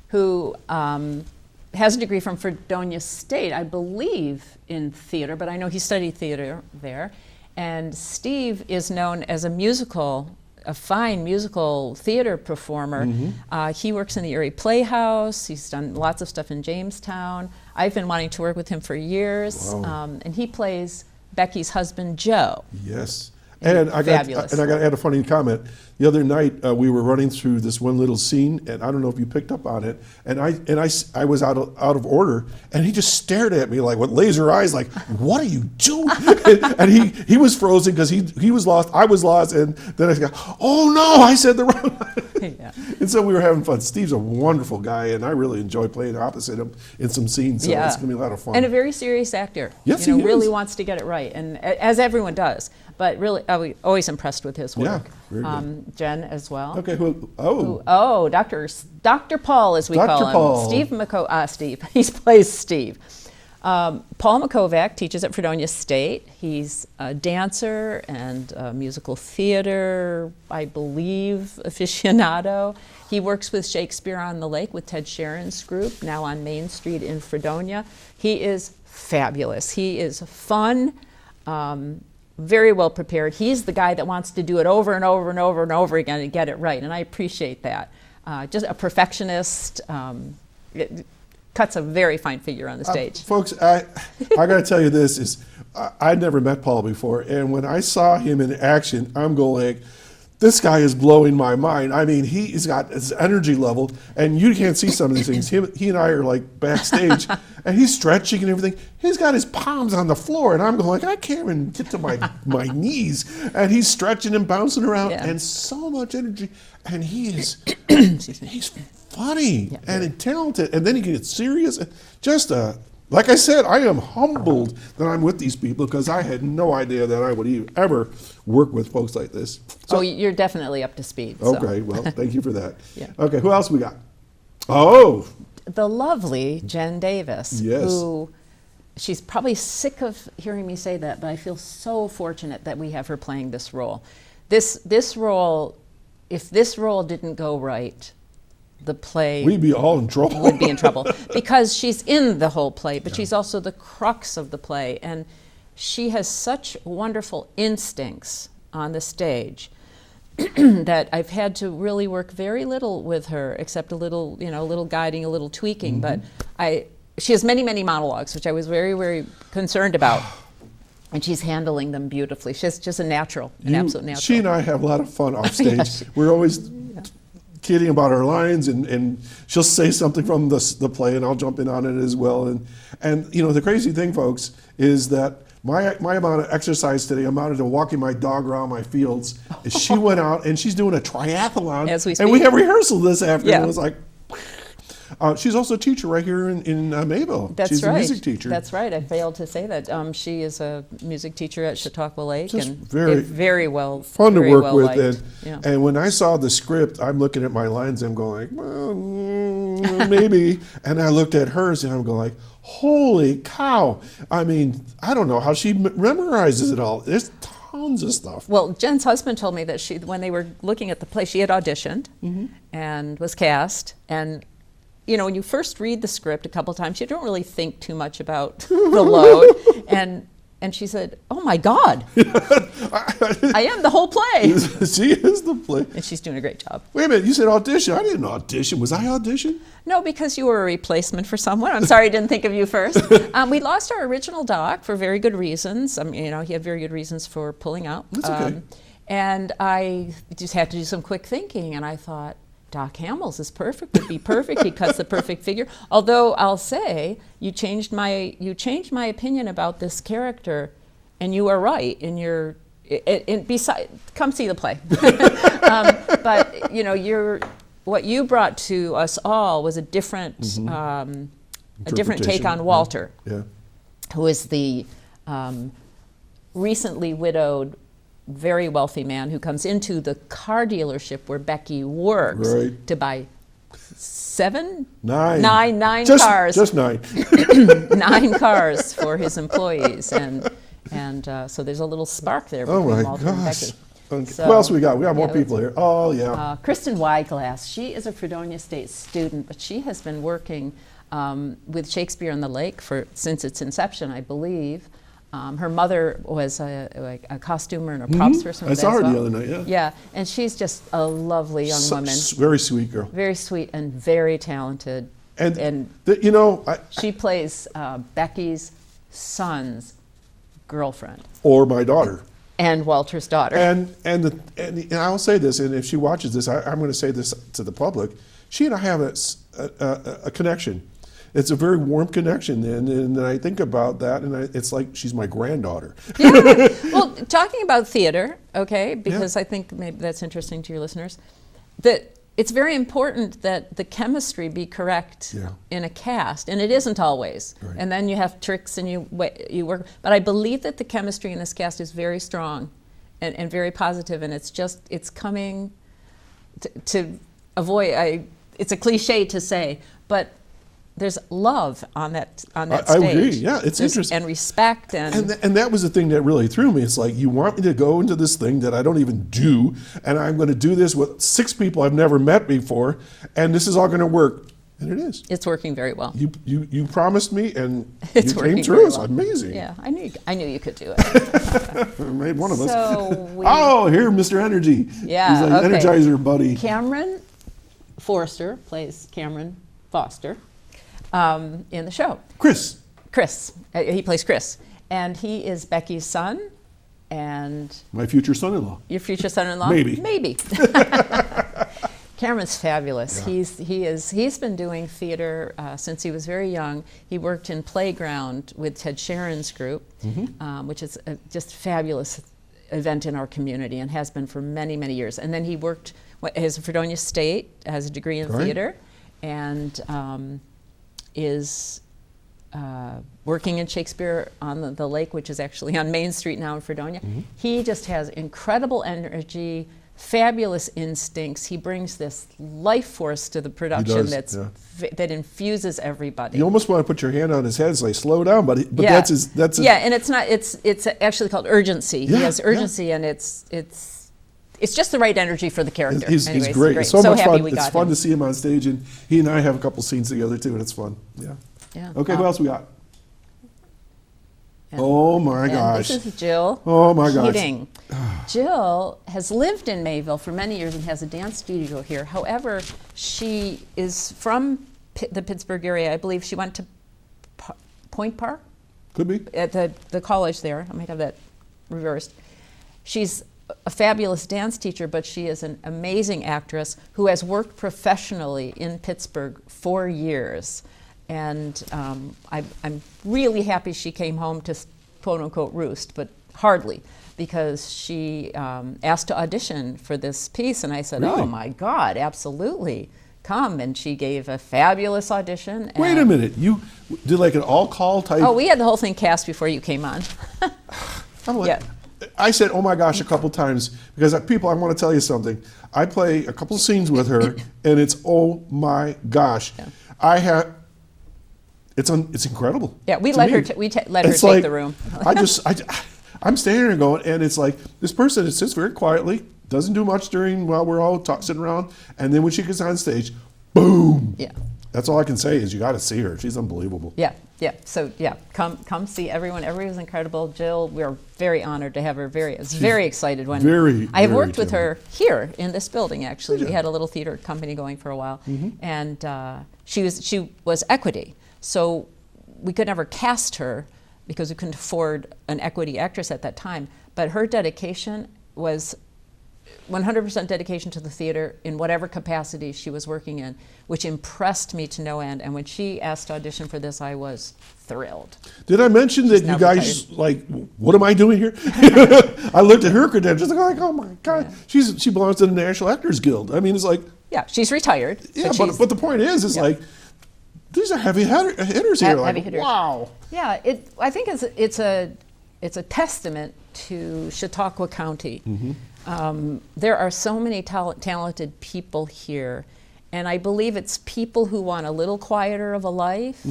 who has a degree from Fredonia State, I believe, in theater, but I know he studied theater there. And Steve is known as a fine musical theater performer. He works in the Erie Playhouse. He's done lots of stuff in Jamestown. I've been wanting to work with him for years. Wow. And he plays Becky's husband, Joe. Yes. And I got Fabulous. to add a funny comment. The other night we were running through this one little scene, and I don't know if you picked up on it. And I was out of order, and he just stared at me like with laser eyes, like, "What are you doing?" and he was frozen because he was lost. I was lost, and then I said, "Oh no, I said the wrong." Yeah. And so we were having fun. Steve's a wonderful guy, and I really enjoy playing opposite him in some scenes. So it's gonna be a lot of fun. And a very serious actor. Yes, you know, he really is. wants to get it right, and as everyone does. But really, I was always impressed with his work. Yeah, very good. Jen as well. Okay, Dr. Paul, as we Dr. call him. Paul. Steve Mccoy. Steve. He plays Steve. Paul Mckovac teaches at Fredonia State. He's a dancer and a musical theater, I believe, aficionado. He works with Shakespeare on the Lake with Ted Sharon's group, now on Main Street in Fredonia. He is fabulous. He is fun. Very well prepared. He's the guy that wants to do it over and over and over and over again and get it right, and I appreciate that. Just a perfectionist. It cuts a very fine figure on the stage. Folks, I got to tell you this is I'd never met Paul before, and when I saw him in action, I'm going like, this guy is blowing my mind. I mean, he's got his energy level, and you can't see some of these things. He and I are like backstage, and he's stretching and everything. He's got his palms on the floor, and I'm going like, I can't even get to my knees. And he's stretching and bouncing around, and so much energy. And he's funny and talented, and then he gets serious. Just like I said, I am humbled that I'm with these people because I had no idea that I would ever work with folks like this. So, you're definitely up to speed. So. Okay, well, thank you for that. Yeah. Okay, who else we got? Oh, the lovely Jen Davis, yes. who she's probably sick of hearing me say that, but I feel so fortunate that we have her playing this role. This role, if this role didn't go right, the play we'd be all in trouble. would be in trouble because she's in the whole play, but she's also the crux of the play, and she has such wonderful instincts on the stage that I've had to really work very little with her, except a little guiding, a little tweaking. But she has many monologues, which I was very, very concerned about. And she's handling them beautifully. She's just an absolute natural. She and I have a lot of fun off stage. Yes. We're always kidding about our lines, and she'll say something from the play, and I'll jump in on it as well. And you know, the crazy thing, folks, is that my amount of exercise today amounted to walking my dog around my fields. She went out and she's doing a triathlon, As we and we speak. have rehearsal this afternoon. Yeah. It was like. She's also a teacher right here in Mayville. That's She's right. a music teacher. That's right. I failed to say that. She is a music teacher at Chautauqua Lake, Just and very well, fun to very work well with. liked. And when I saw the script, I'm looking at my lines, I'm going, well, maybe. And I looked at hers, and I'm going like, holy cow. I mean, I don't know how she memorizes it all. There's tons of stuff. Well, Jen's husband told me that when they were looking at the play, she had auditioned and was cast. And you know, when you first read the script a couple times, you don't really think too much about the load. And she said, "Oh my God, I am the whole play." She is the play. And she's doing a great job. Wait a minute, you said audition. I didn't audition. Was I audition? No, because you were a replacement for someone. I'm sorry I didn't think of you first. We lost our original doc for very good reasons. You know, he had very good reasons for pulling out. That's okay. And I just had to do some quick thinking, and I thought, Doc Hamels is perfect, would be perfect. He cuts the perfect figure. Although I'll say, you changed my opinion about this character, and you are right in your. Come see the play. But you know, what you brought to us all was a different take on Walter, who is the recently widowed, very wealthy man who comes into the car dealership where Becky works to buy nine cars. Just 9. 9 cars for his employees, and so there's a little spark there between Walter and Becky. Okay. So, who else we got? We got more people here. Oh, yeah. Kristen Weiglass. She is a Fredonia State student, but she has been working with Shakespeare on the Lake since its inception, I believe. Her mother was a costumer and a props person. I saw her the other night, Yeah, and she's just a lovely young woman. Very sweet girl. Very sweet and very talented. And you know, she plays Becky's son's girlfriend. Or my daughter. And Walter's daughter. And I'll say this, and if she watches this, I'm going to say this to the public. She and I have a connection. It's a very warm connection, and I think about that, and it's like she's my granddaughter. Yeah. Well, talking about theater, okay, because I think maybe that's interesting to your listeners, that it's very important that the chemistry be correct in a cast, and it isn't always. Right. And then you have tricks and you work. But I believe that the chemistry in this cast is very strong and very positive, and it's coming to avoid. It's a cliche to say, but there's love on that stage. I agree. Yeah, it's interesting. And respect and that was the thing that really threw me. It's like, you want me to go into this thing that I don't even do, and I'm going to do this with 6 people I've never met before, and this is all going to work. And it is. It's working very well. You promised me, and It's you working came through. very It's well. amazing. Yeah, I knew you could do it. Made one of us. So here, Mr. Energy. Yeah, He's like okay. Energizer buddy. Cameron Forrester plays Cameron Foster. in the show. Chris. He plays Chris, and he is Becky's son, and My future son-in-law. your future son-in-law. Maybe. Cameron's fabulous. Yeah. He's been doing theater since he was very young. He worked in Playground with Ted Sharon's group, which is a just fabulous event in our community, and has been for many, many years. And then he worked his Fredonia State, has a degree in theater, and is working in Shakespeare on the Lake, which is actually on Main Street now in Fredonia. He just has incredible energy, fabulous instincts. He brings this life force to the production that infuses everybody. You almost want to put your hand on his head and say, slow down, but that's his. And it's actually called urgency. He has urgency, and it's just the right energy for the character. He's Anyways, great. It's so much happy fun. we It's got fun him. to see him on stage, and he and I have a couple scenes together too, and it's fun. Yeah. Okay, who else we got? Oh my gosh. This is Jill. Oh my gosh. Keating. Jill has lived in Mayville for many years and has a dance studio here. However, she is from the Pittsburgh area. I believe she went to Point Park Could be. at the college there. I might have that reversed. She's a fabulous dance teacher, but she is an amazing actress who has worked professionally in Pittsburgh for years. And I'm really happy she came home to quote unquote roost, but hardly, because she asked to audition for this piece, and I said, Really? oh my God, absolutely, come. And she gave a fabulous audition. Wait a minute. You did like an all-call type? Oh, we had the whole thing cast before you came on. I'm like, yeah. I said, oh my gosh, a couple times, because people, I want to tell you something. I play a couple scenes with her, and it's, oh my gosh. Yeah. It's incredible. Yeah, we to let me. her let her It's take like, the room. I'm standing there going, and it's like, this person sits very quietly, doesn't do much while we're all sitting around, and then when she gets on stage, boom. Yeah. That's all I can say is you got to see her. She's unbelievable. Yeah. So come see everyone. Everyone's incredible. Jill, we're very honored to have her. Very excited when I have worked with her here in this building. Actually, we had a little theater company going for a while, and she was equity. So we could never cast her because we couldn't afford an equity actress at that time. But her dedication was 100% dedication to the theater in whatever capacity she was working in, which impressed me to no end. And when she asked to audition for this, I was thrilled. Did I mention that now you guys, like, what am I doing here? I looked at her credentials, like, oh my God, she belongs to the National Actors Guild. I mean, it's like. Yeah, she's retired. Yeah, but the point is like, these are heavy hitters here. Heavy hitters. Wow. Yeah, I think it's a testament to Chautauqua County. There are so many talented people here, and I believe it's people who want a little quieter of a life,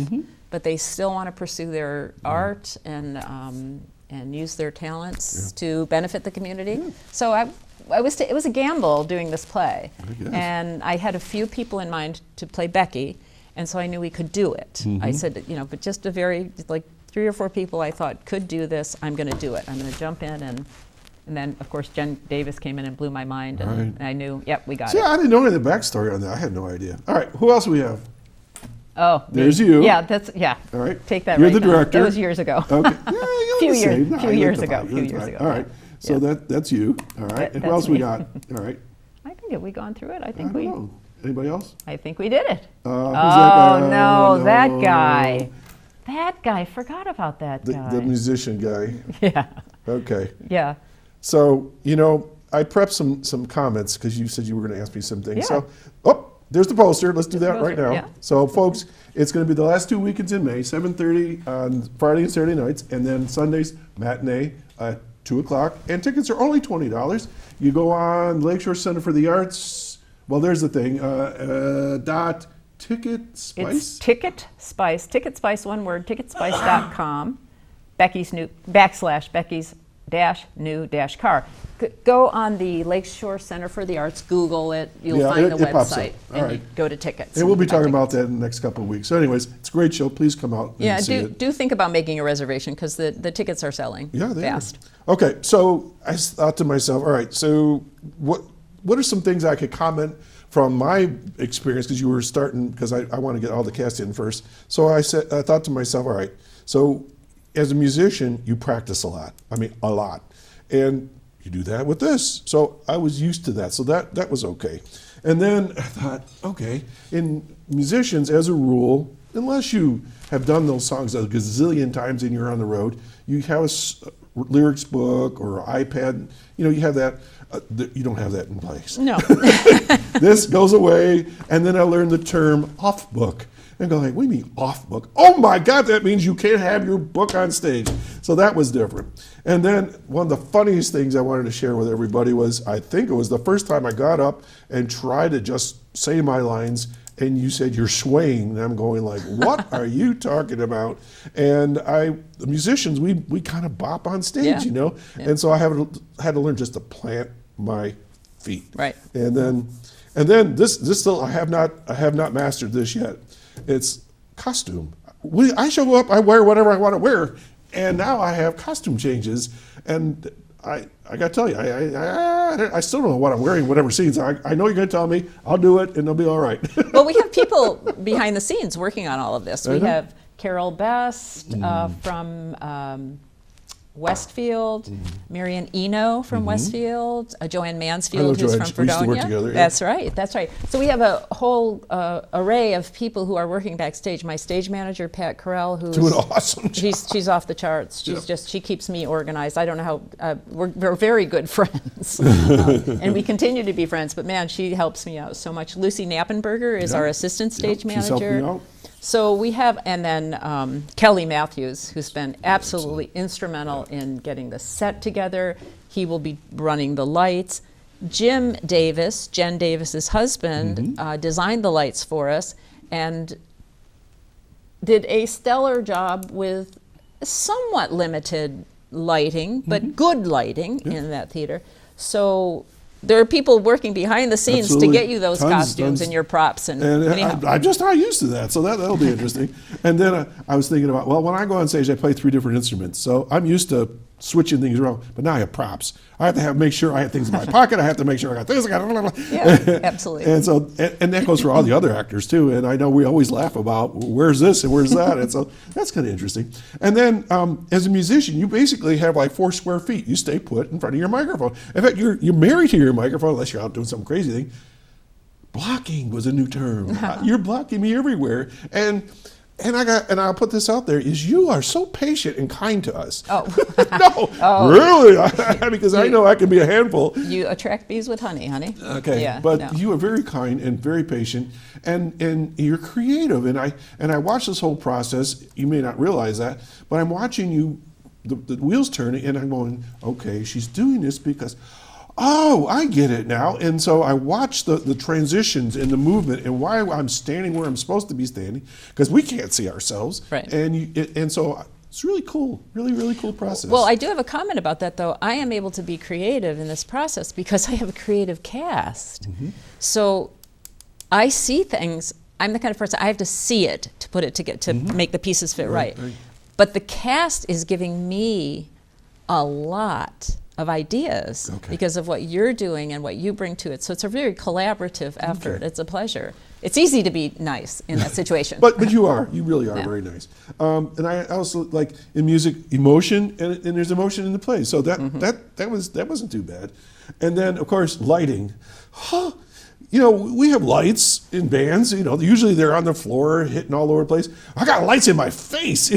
but they still want to pursue their art and use their talents to benefit the community. So it was a gamble doing this play, and I had a few people in mind to play Becky, and so I knew we could do it. I said, but just a very, like 3 or 4 people I thought could do this, I'm going to do it. I'm going to jump in, and then, of course, Jen Davis came in and blew my mind, and I knew, we got it. I didn't know any of the backstory on that. I had no idea. All right, who else do we have? Oh, there's you. Yeah, All right. Take that You're right the now. director. That was years ago. Okay. Few years ago. All right. So Yeah. that's you. All right. And who That's else we me. got? All right. I think have we gone through it? I I think don't we. know. Anybody else? I think we did it. Who's Oh that guy? no, that no. guy. That guy. Forgot about that guy. The musician guy. Yeah. Okay. Yeah. So, I prepped some comments because you said you were going to ask me some things. Yeah. So, there's the poster. Let's do that right poster, now. yeah. So, folks, it's going to be the last 2 weekends in May, 7:30 on Friday and Saturday nights, and then Sundays matinee at 2 o'clock. And tickets are only $20. You go on Lakeshore Center for the Arts. Well, there's the thing. Ticket Spice. It's Ticket Spice, one word, ticketspice.com, Becky's new car. Go on the Lakeshore Center for the Arts, Google it, you'll Yeah, find the it pops up. website, All and right. you go to tickets. And we'll be buy talking about tickets. that in the next couple of weeks. So anyways, it's a great show. Please come out and Yeah, see it. do think about making a reservation because the tickets are selling Yeah, they fast. are. Okay, so I thought to myself, all right, so what are some things I could comment from my experience, because you were starting, because I want to get all the cast in first. So I thought to myself, all right, so as a musician, you practice a lot. I mean, a lot. And you do that with this. So I was used to that. So that was okay. And then I thought, okay, in musicians, as a rule, unless you have done those songs a gazillion times and you're on the road, you have a lyrics book or iPad, you have that. You don't have that in place. No. This goes away, and then I learned the term off book. And go like, what do you mean off book? Oh my God, that means you can't have your book on stage. So that was different. And then one of the funniest things I wanted to share with everybody was, I think it was the first time I got up and tried to just say my lines, and you said you're swaying, and I'm going like, what are you talking about? And the musicians, we kind of bop on stage, Yeah. Yeah. And so I had to learn just to plant my feet. Right. And then this still I have not mastered this yet. It's costume. I show up, I wear whatever I want to wear, and now I have costume changes, and I got to tell you, I still don't know what I'm wearing, whatever scenes. I know you're going to tell me, I'll do it, and it'll be all right. Well, we have people behind the scenes working on all of this. We know. have Carol Best from Westfield, Marion Eno from Westfield, Joanne Mansfield, who's Joanne. from We used to work Fredonia. together, yeah. That's right. So we have a whole array of people who are working backstage. My stage manager, Pat Carell, who's Doing an awesome job. she's off the charts. She's Yep. she keeps me organized. I don't know how we're very good friends, and we continue to be friends. But man, she helps me out so much. Lucy Knappenberger is Yeah. our assistant stage Yep, she's helping manager. me out. So we have, and then Kelly Matthews, who's been absolutely instrumental in getting the set together. He will be running the lights. Jim Davis, Jen Davis's husband, designed the lights for us and did a stellar job with somewhat limited lighting, but good lighting in that theater. So there are people working behind the scenes Absolutely. to get you those Tons, costumes tons. and your props. And anyhow. I'm just not used to that, so that'll be interesting. And then I was thinking about, well, when I go on stage, I play 3 different instruments, so I'm used to switching things around. But now I have props. I have to make sure I have things in my pocket. I have to make sure I got this. Yeah, absolutely. And so, and that goes for all the other actors too. And I know we always laugh about where's this and where's that. And so that's kind of interesting. And then as a musician, you basically have like 4 square feet. You stay put in front of your microphone. In fact, you're married to your microphone unless you're out doing some crazy thing. Blocking was a new term. You're blocking me everywhere. And I'll put this out there, is you are so patient and kind to us. Oh. No, really, because I know I can be a handful. You attract bees with honey. Okay, Yeah, but no. you are very kind and very patient, and you're creative. And I watch this whole process. You may not realize that, but I'm watching you, the wheels turning, and I'm going, okay, she's doing this because, oh, I get it now. And so I watch the transitions and the movement and why I'm standing where I'm supposed to be standing, because we can't see ourselves. Right. And so it's really cool, really, really cool process. Well, I do have a comment about that, though. I am able to be creative in this process because I have a creative cast. So I see things. I'm the kind of person, I have to see it to put it to make the pieces fit right. But the cast is giving me a lot of ideas because of what you're doing and what you bring to it. So it's a very collaborative effort. It's a pleasure. It's easy to be nice in that situation. But you really are very nice. And I also like in music emotion, and there's emotion in the play. So that that wasn't too bad. And then, of course, lighting. You know, we have lights in bands. You know, usually they're on the floor, hitting all over the place. I got lights in my face.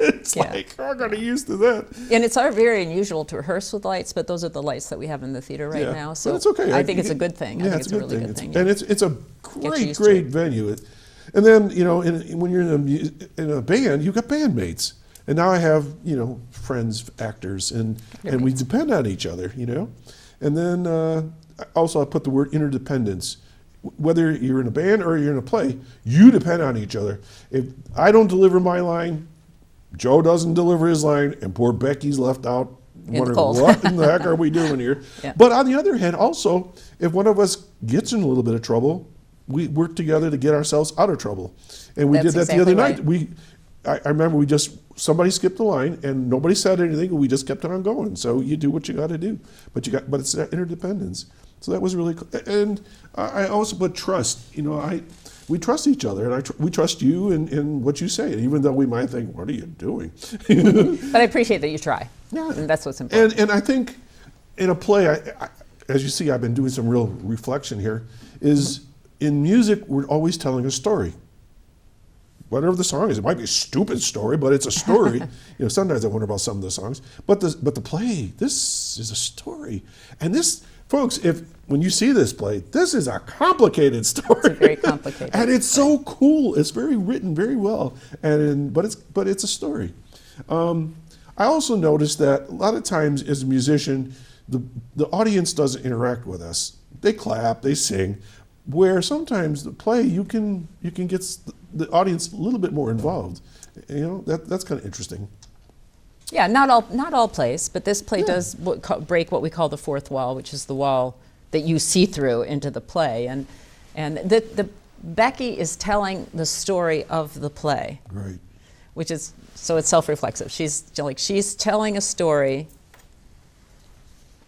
It's like, I got used to that. And it's very unusual to rehearse with lights, but those are the lights that we have in the theater right now. So but it's okay. I think it's a good thing. I think it's a really good thing. And it's a great venue. And then, you know, when you're in a band, you've got bandmates. And now I have, you know, friends, actors, and we depend on each other, you know. And then also I put the word interdependence. Whether you're in a band or you're in a play, you depend on each other. If I don't deliver my line, Joe doesn't deliver his line, and poor Becky's left out wondering what in the heck are we doing here. But on the other hand, also, if one of us gets in a little bit of trouble, we work together to get ourselves out of trouble. And we did that the other night. I remember somebody skipped the line and nobody said anything, and we just kept on going. So you do what you got to do, but it's that interdependence. So that was really cool. And I also put trust. You know, we trust each other, and we trust you in what you say, even though we might think, "What are you doing?" But I appreciate that you try. Yeah, and that's what's important. And I think in a play, as you see, I've been doing some real reflection here. Is in music, we're always telling a story. Whatever the song is, it might be a stupid story, but it's a story. You know, sometimes I wonder about some of the songs, but the play, this is a story, and this. Folks, when you see this play, this is a complicated story. It's very complicated. And it's so cool. It's very written very well. But it's a story. I also noticed that a lot of times as a musician, the audience doesn't interact with us. They clap, they sing. Where sometimes the play you can get the audience a little bit more involved. You know, that's kind of interesting. Yeah, not all plays, but this play does break what we call the fourth wall, which is the wall that you see through into the play, and the Becky is telling the story of the play, right? Which is so it's self-reflexive. She's telling a story,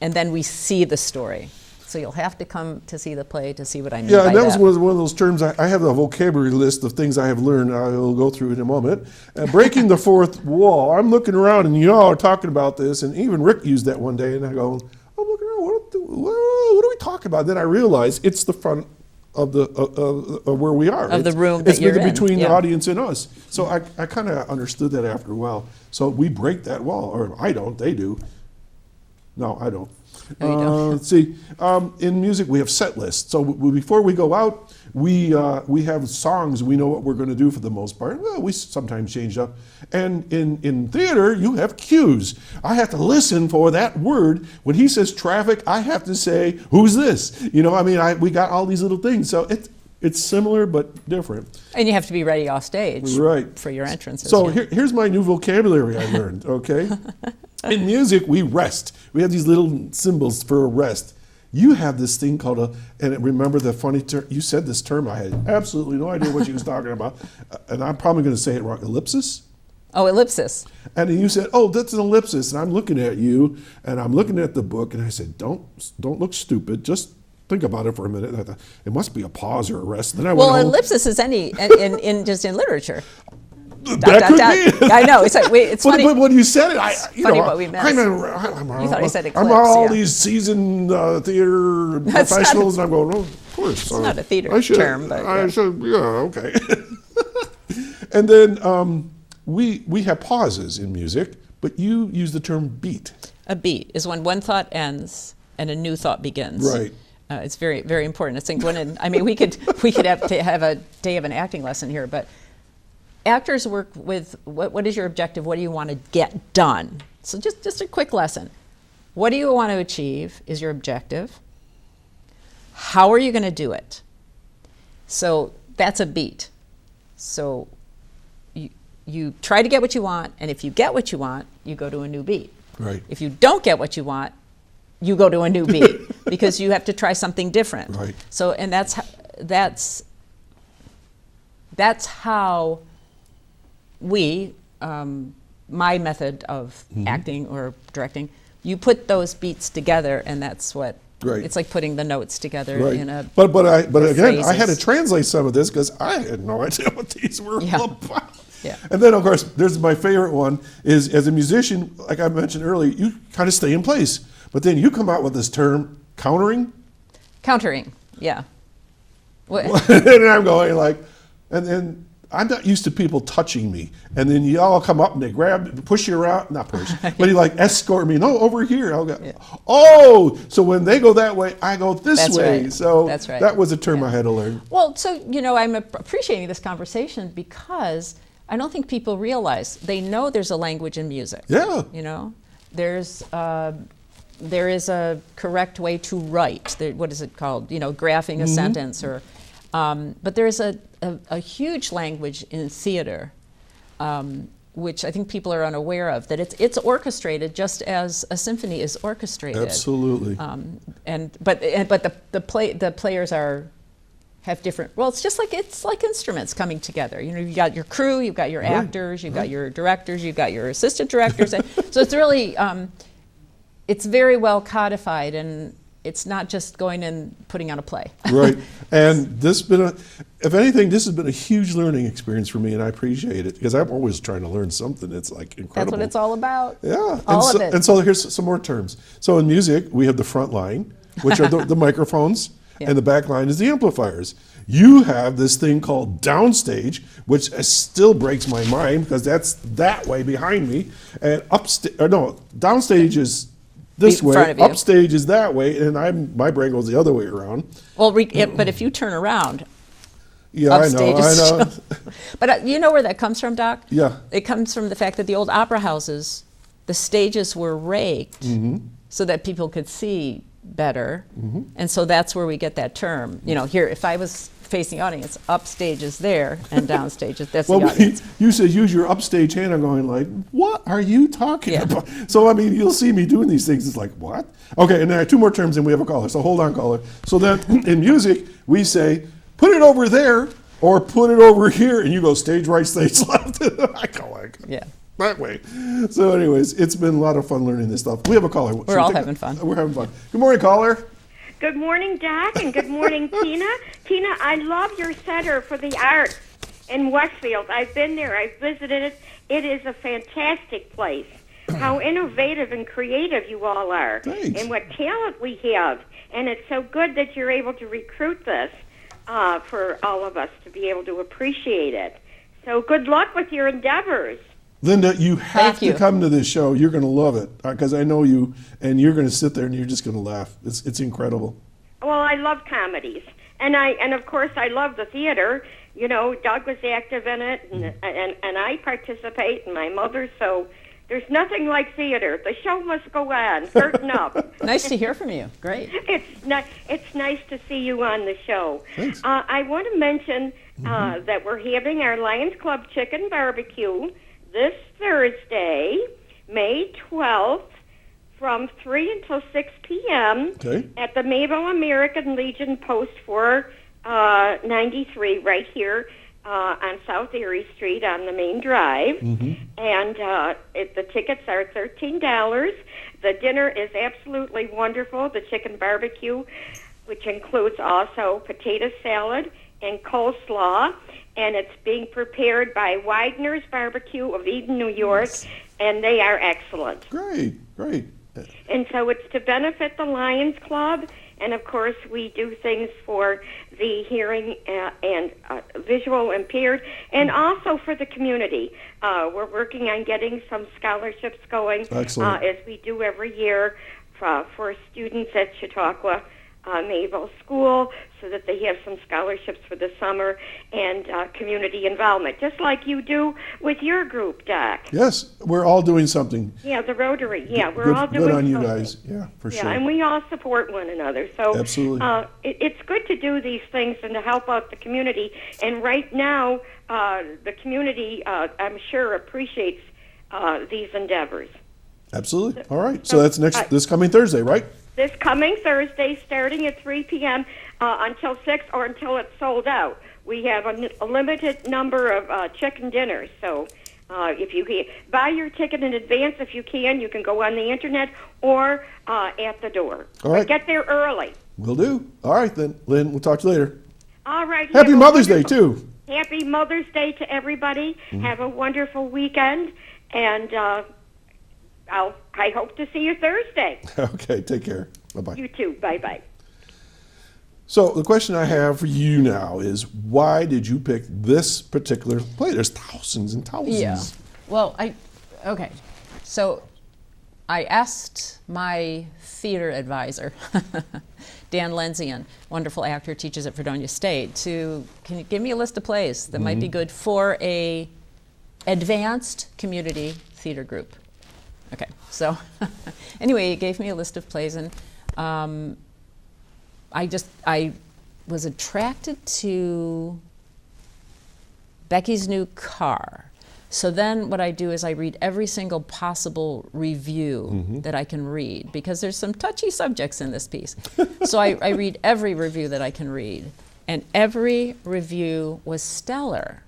and then we see the story. So you'll have to come to see the play to see what I mean by that. Yeah, that was one of those terms. I have a vocabulary list of things I have learned. I will go through in a moment. Breaking the fourth wall. I'm looking around, and you all are talking about this, and even Rick used that one day, and I go, I'm looking around, what are we talking about? Then I realize it's the front of where we are. Of the room that you're in. It's between the audience and us. So I kind of understood that after a while. So we break that wall, or I don't, they do. No, I don't. Let's see. In music, we have set lists. So before we go out, we have songs. We know what we're going to do for the most part. Well, we sometimes change up. And in theater, you have cues. I have to listen for that word. When he says traffic, I have to say, who's this? You know, I mean, we got all these little things. So it's similar but different. And you have to be ready off stage for your entrances. So here's my new vocabulary I learned, okay? In music, we rest. We have these little symbols for a rest. You have this thing called and remember the funny term, you said this term, I had absolutely no idea what you was talking about, and I'm probably going to say it wrong, ellipsis? Oh, ellipsis. And then you said, oh, that's an ellipsis, and I'm looking at you, and I'm looking at the book, and I said, don't look stupid, just think about it for a minute. And I thought, it must be a pause or a rest. Then I went home. Ellipsis is in literature. That could be. I know. It's like it's funny. But when you said it, funny what we meant. You thought he said eclipse. I'm all these seasoned theater professionals, and I'm going, oh, of course. It's not a theater term, but I should, okay. And then we have pauses in music, but you use the term beat. A beat is when one thought ends and a new thought begins. Right. It's very, very important. We could have a day of an acting lesson here, but actors work with what is your objective? What do you want to get done? So just a quick lesson. What do you want to achieve is your objective. How are you going to do it? So that's a beat. So you try to get what you want, and if you get what you want, you go to a new beat. Right. If you don't get what you want, you go to a new beat because you have to try something different. Right. So, and that's how we, my method of acting or directing, you put those beats together, and that's what. Right. It's like putting the notes together in a. But again, phrases. I had to translate some of this because I had no idea what these were Yeah. all about. Yeah. And then, of course, there's my favorite one is, as a musician, like I mentioned earlier, you kind of stay in place. But then you come out with this term, countering. Countering, yeah. And I'm going like, and then I'm not used to people touching me. And then you all come up and they push you around, not push, but you like escort me. No, over here. I'll go, oh, so when they go that way, I go this That's way. right. So That's right. that was a term I had to learn. Well, so, I'm appreciating this conversation because I don't think people realize, they know there's a language in music. Yeah. There is a correct way to write. What is it called? Graphing a sentence or, but there's a huge language in theater, which I think people are unaware of. That it's orchestrated just as a symphony is orchestrated. Absolutely. But the players have different. Well, it's like instruments coming together. You've got your crew, you've got your actors, you've got your directors, you've got your assistant directors. And so it's really it's very well codified, and it's not just going and putting on a play. Right. And if anything, this has been a huge learning experience for me, and I appreciate it because I'm always trying to learn something. It's like incredible. That's what it's all about. Yeah. All of it. And so here's some more terms. So in music, we have the front line, which are the microphones, Yeah. and the back line is the amplifiers. You have this thing called downstage, which still breaks my mind because that's that way behind me, and downstage is this In way, front of you. upstage is that way, and my brain goes the other way around. Well, but if you turn around, Yeah, I upstage know. is. But you know where that comes from, Doc? Yeah. It comes from the fact that the old opera houses, the stages were raked so that people could see better, and so that's where we get that term. Here, if I was facing the audience, upstage is there, and downstage is that's the audience. You said use your upstage hand. I'm going like, what are you talking Yeah. about? So you'll see me doing these things. It's like, what? Okay, and there are two more terms, and we have a caller. So hold on, caller. So then in music, we say, put it over there or put it over here, and you go stage right, stage left. I go like, Yeah. that way. So anyways, it's been a lot of fun learning this stuff. We have a caller. We're all having fun. We're having fun. Good morning, caller. Good morning, Doc, and good morning, Tina. Tina, I love your Center for the Arts in Westfield. I've been there. I've visited it. It is a fantastic place. How innovative and creative you all are. Thanks. And what talent we have. And it's so good that you're able to recruit this for all of us to be able to appreciate it. So good luck with your endeavors. Linda, you have Thank you. to come to this show. You're going to love it because I know you, and you're going to sit there and you're just going to laugh. It's incredible. Well, I love comedies, and of course I love the theater. Doug was active in it, and I participate, and my mother. So there's nothing like theater. The show must go on. Curtain up. Nice to hear from you. Great. It's nice to see you on the show. Thanks. I want to mention that we're having our Lions Club Chicken Barbecue this Thursday, May 12th, from 3 until 6 p.m. Okay. at the Mayville American Legion Post 493 right here on South Erie Street on the main drive. And the tickets are $13. The dinner is absolutely wonderful, the chicken barbecue, which includes also potato salad and coleslaw. And it's being prepared by Widener's Barbecue of Eden, New York, and they are excellent. Great. And so it's to benefit the Lions Club, and of course we do things for the hearing and visual impaired, and also for the community. We're working on getting some scholarships going, Excellent. as we do every year for students at Chautauqua Mayville School, so that they have some scholarships for the summer and community involvement, just like you do with your group, Doc. Yes, we're all doing something. Yeah, the Rotary. Yeah, we're all doing Good on you something. guys. Yeah, for Yeah, sure. and we all support one another. So Absolutely. It's good to do these things and to help out the community. And right now, the community, I'm sure, appreciates these endeavors. Absolutely. All right. So that's this coming Thursday, right? This coming Thursday, starting at 3 p.m. Until 6 or until it's sold out. We have a limited number of chicken dinners. So if you buy your ticket in advance, if you can go on the internet or at the door. All right. But get there early. Will do. All right then, Lynn. We'll talk to you later. All right. Happy have a Mother's Day wonderful- too. Happy Mother's Day to everybody. Have a wonderful weekend, and I hope to see you Thursday. Okay, take care. Bye-bye. You too. Bye-bye. So the question I have for you now is, why did you pick this particular play? There's thousands and thousands. Yeah. Well, okay. So I asked my theater advisor, Dan Lenzian, wonderful actor, teaches at Fredonia State, can you give me a list of plays that might be good for a advanced community theater group? Okay, so anyway, he gave me a list of plays, and I was attracted to Becky's New Car. So then what I do is I read every single possible review that I can read, because there's some touchy subjects in this piece. So I read every review that I can read, and every review was stellar,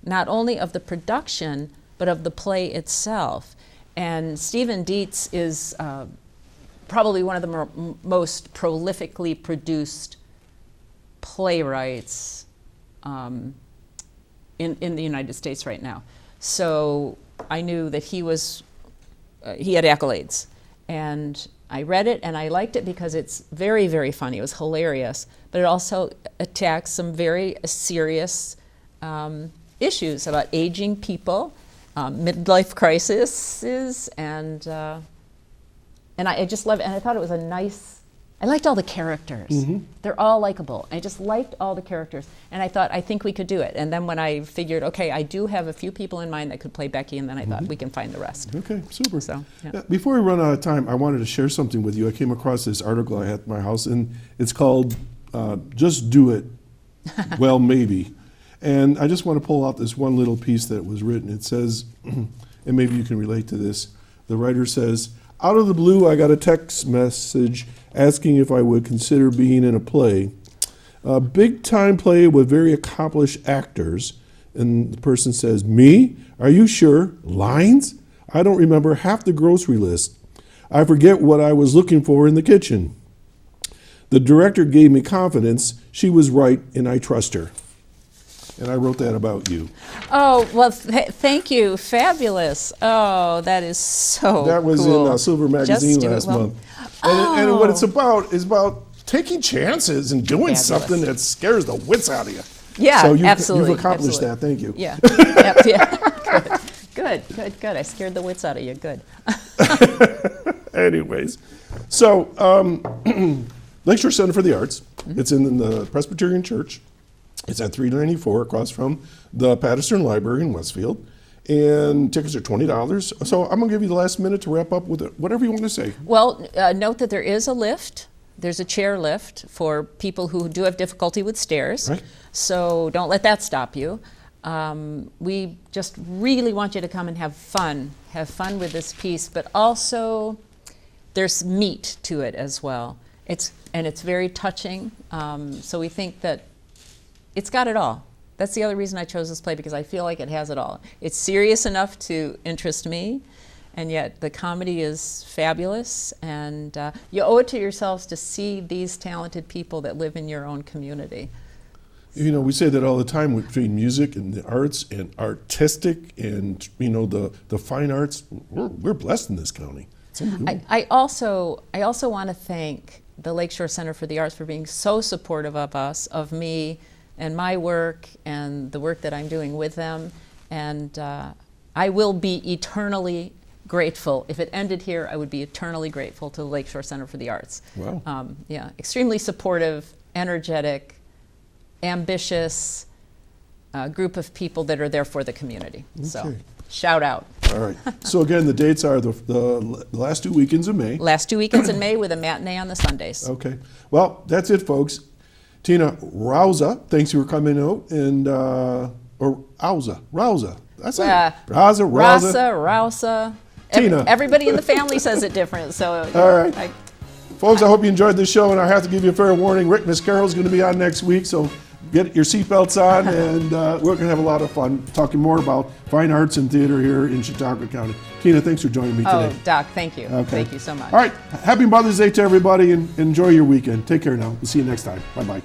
not only of the production, but of the play itself. And Stephen Dietz is probably one of the most prolifically produced playwrights in the United States right now. So I knew that he had accolades. And I read it and I liked it because it's very, very funny. It was hilarious, but it also attacks some very serious issues about aging people, midlife crises, and I just love it. And I thought it was I liked all the characters. They're all likable. I just liked all the characters. And I thought, I think we could do it. And then when I figured, okay, I do have a few people in mind that could play Becky, and then I thought we can find the rest. Okay, super. So, yeah. Before we run out of time, I wanted to share something with you. I came across this article I had at my house, and it's called Just Do It, Well, Maybe. And I just want to pull out this one little piece that was written. It says, and maybe you can relate to this, the writer says, out of the blue, I got a text message asking if I would consider being in a play. A big-time play with very accomplished actors. And the person says, me? Are you sure? Lines? I don't remember half the grocery list. I forget what I was looking for in the kitchen. The director gave me confidence. She was right, and I trust her. And I wrote that about you. Oh, well, thank you. Fabulous. Oh, that is so That was cool. in Silver Magazine last month. And what it's about is about taking chances and doing Fabulous. something that scares the wits out of you. Yeah, so absolutely. You've accomplished absolutely. that. Thank you. Yeah. Yep, yeah. Good. I scared the wits out of you. Good. Anyways, so Lakeshore Center for the Arts. It's in the Presbyterian Church. It's at 394 across from the Patterson Library in Westfield. And tickets are $20. So I'm going to give you the last minute to wrap up with whatever you want to say. Well, note that there is a lift. There's a chair lift for people who do have difficulty with stairs. Right. So don't let that stop you. We just really want you to come and have fun. Have fun with this piece, but also there's meat to it as well. It's very touching. So we think that it's got it all. That's the other reason I chose this play, because I feel like it has it all. It's serious enough to interest me, and yet the comedy is fabulous, and you owe it to yourselves to see these talented people that live in your own community. You know, we say that all the time between music and the arts and artistic and, the fine arts. We're blessed in this county. I also want to thank the Lakeshore Center for the Arts for being so supportive of us, of me, and my work and the work that I'm doing with them. And I will be eternally grateful. If it ended here, I would be eternally grateful to the Lakeshore Center for the Arts. Wow. Extremely supportive, energetic, ambitious group of people that are there for the community. Okay. So, shout out. All right. So again, the dates are the last 2 weekends of May. Last 2 weekends in May with a matinee on the Sundays. Okay. Well, that's it, folks. Tina Rausa, thanks for coming out, and or Rausa. That's it. Rausa. Tina. Everybody in the family says it different. So all right. Folks, I hope you enjoyed this show, and I have to give you a fair warning. Rick Miss Carroll's going to be on next week, so get your seatbelts on, and we're going to have a lot of fun talking more about fine arts and theater here in Chautauqua County. Tina, thanks for joining me today. Oh, Doc, thank you. Okay. Thank you so much. All right. Happy Mother's Day to everybody, and enjoy your weekend. Take care now. We'll see you next time. Bye-bye.